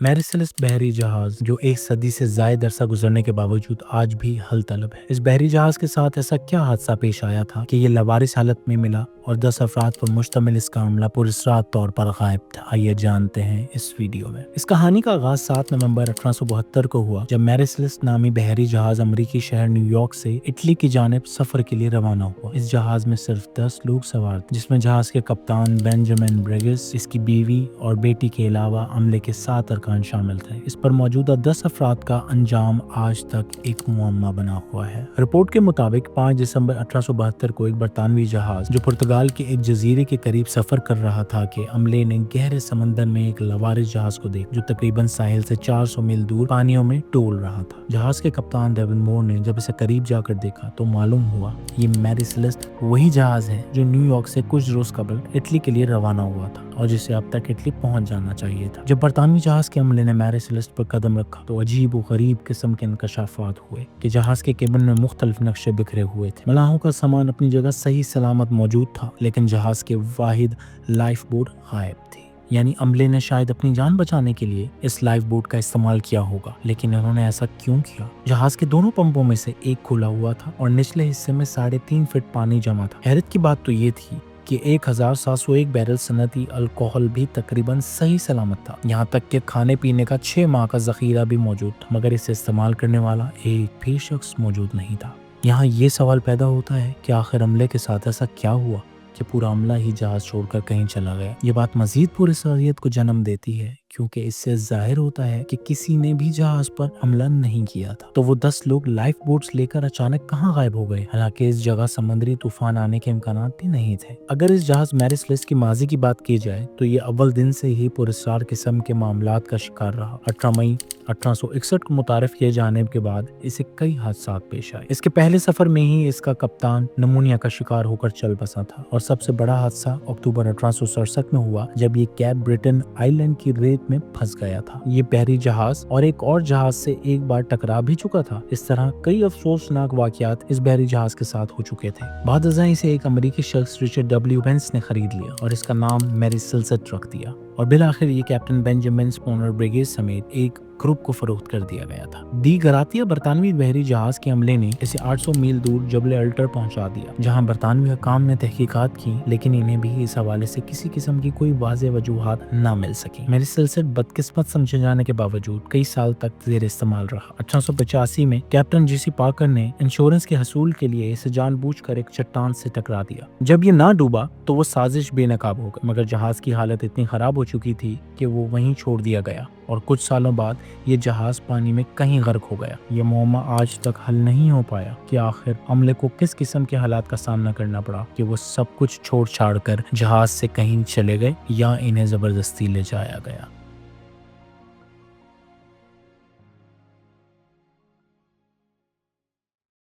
Mary Celeste बहरी जहाज जो एक सदी से ज्यादा अरसा गुजरने के बावजूद आज भी हल तलब है। इस बहरी जहाज के साथ ऐसा क्या हादसा पेश आया था कि ये लवारिस हालत में मिला और 10 अफराद पर मुश्तमिल इसका अमला पुरस्रात तौर पर गायब था। आइए जानते हैं इस वीडियो में। इस कहानी का आगाज 7 नवंबर 1872 को हुआ जब मैरी सेलेस्ट नामी बहरी जहाज अमरीकी शहर न्यूयॉर्क से इटली की जानिब सफर के लिए रवाना हुआ। इस जहाज में सिर्फ 10 लोग सवार थे, जिसमें जहाज के कप्तान बेंजामिन ब्रिगिस, इसकी बीवी और बेटी के अलावा अमले के 7 अरकान शामिल थे। इस पर मौजूदा 10 अफराद का अंजाम आज तक एक मुअम्मा बना हुआ है। रिपोर्ट के मुताबिक 5 दिसंबर 1872 को एक बरतानवी जहाज जो पुर्तगाल के एक जजीरे के करीब सफर कर रहा था कि अमले ने गहरे समंदर में एक लवारिस जहाज को देखा जो तकरीबन साहिल से 400 मील दूर पानियों में डोल रहा था। जहाज के कप्तान डेविड मोर ने जब इसे करीब जाकर देखा तो मालूम हुआ ये मैरी सेलेस्ट वही जहाज है जो न्यूयॉर्क से कुछ रोज कबल इटली के लिए रवाना हुआ था और जिसे अब तक इटली पहुंच जाना चाहिए था। जब बरतानवी जहाज के अमले ने मैरी सेलेस्ट पर कदम रखा तो अजीब व गरीब किस्म के इंकशाफात हुए कि जहाज के केबिन में मुख्तलिफ नक्शे बिखरे हुए थे। मलाहों का सामान अपनी जगह सही सलामत मौजूद था, लेकिन जहाज के वाहिद लाइफ बोट गायब थी। यानी अमले ने शायद अपनी जान बचाने के लिए इस लाइफ बोट का इस्तेमाल किया होगा, लेकिन उन्होंने ऐसा क्यों किया? जहाज के दोनों पंपों में से एक खुला हुआ था और निचले हिस्से में 3.5 फीट पानी जमा था। हैरत की बात तो ये थी कि 1701 बैरल सनती अल्कोहल भी तकरीबन सही सलामत था। यहाँ तक कि खाने पीने का 6 माह का जखीरा भी मौजूद था, मगर इसे इस्तेमाल करने वाला एक भी शख्स मौजूद नहीं था। यहाँ ये सवाल पैदा होता है कि आखिर अमले के साथ ऐसा क्या हुआ कि पूरा अमला ही जहाज छोड़कर कहीं चला गया। ये बात मजीद पुरस्कारियत को जन्म देती है, क्योंकि इससे जाहिर होता है कि किसी ने भी जहाज पर हमला नहीं किया था। तो वो 10 लोग लाइफ बोट्स लेकर अचानक कहाँ गायब हो गए? हालांकि इस जगह समुद्री तूफान आने के इम्कान भी नहीं थे। अगर इस जहाज मैरी सेलेस्ट की माजी की बात की जाए तो ये अव्वल दिन से ही पुरस्कार किस्म के मामलात का शिकार रहा। 18 मई 1861 को मुतारिफ किए जाने के बाद इसे कई हादसा पेश आए। इसके पहले सफर में ही इसका कप्तान नमूनिया का शिकार होकर चल बसा था और सबसे बड़ा हादसा अक्टूबर 1867 में हुआ जब ये कैप ब्रिटेन आइलैंड की रेत में फंस गया था। ये बहरी जहाज और एक और जहाज से एक बार टकरा भी चुका था। इस तरह कई अफसोसनाक वाकयात इस बहरी जहाज के साथ हो चुके थे। बाद अज़ां इसे एक अमेरिकी शख्स रिचर्ड डब्ल्यू बेंस ने खरीद लिया और इसका नाम मैरी सेलेस्ट रख दिया और बिल आखिर ये कैप्टन बेंजामिन स्पोनर ब्रिगेड समेत एक ग्रुप को फरोख्त कर दिया गया था। दी गरातिया बरतानवी बहरी जहाज के अमले ने इसे 800 मील दूर जबल अल्टर पहुंचा दिया, जहां बरतानवी हुकाम ने तहकीकात की, लेकिन इन्हें भी इस हवाले से किसी किस्म की कोई वाज़ेह वजूहात न मिल सकी। मैरी सेलेस्ट बदकिस्मत समझे जाने के बावजूद कई साल तक जेर इस्तेमाल रहा। 1885 में कैप्टन जीसी पार्कर ने इंश्योरेंस के हसूल के लिए इसे जानबूझकर एक चट्टान से टकरा दिया। जब ये ना डूबा तो वो साजिश बेनकाब हो गई, मगर जहाज की हालत इतनी खराब हो चुकी थी कि वो वहीं छोड़ दिया गया और कुछ सालों बाद ये जहाज पानी में कहीं गर्क हो गया। ये मुअम्मा आज तक हल नहीं हो पाया कि आखिर अमले को किस किस्म के हालात का सामना करना पड़ा कि वो सब कुछ छोड़ छाड़ कर जहाज से कहीं चले गए या इन्हें जबरदस्ती ले जाया गया।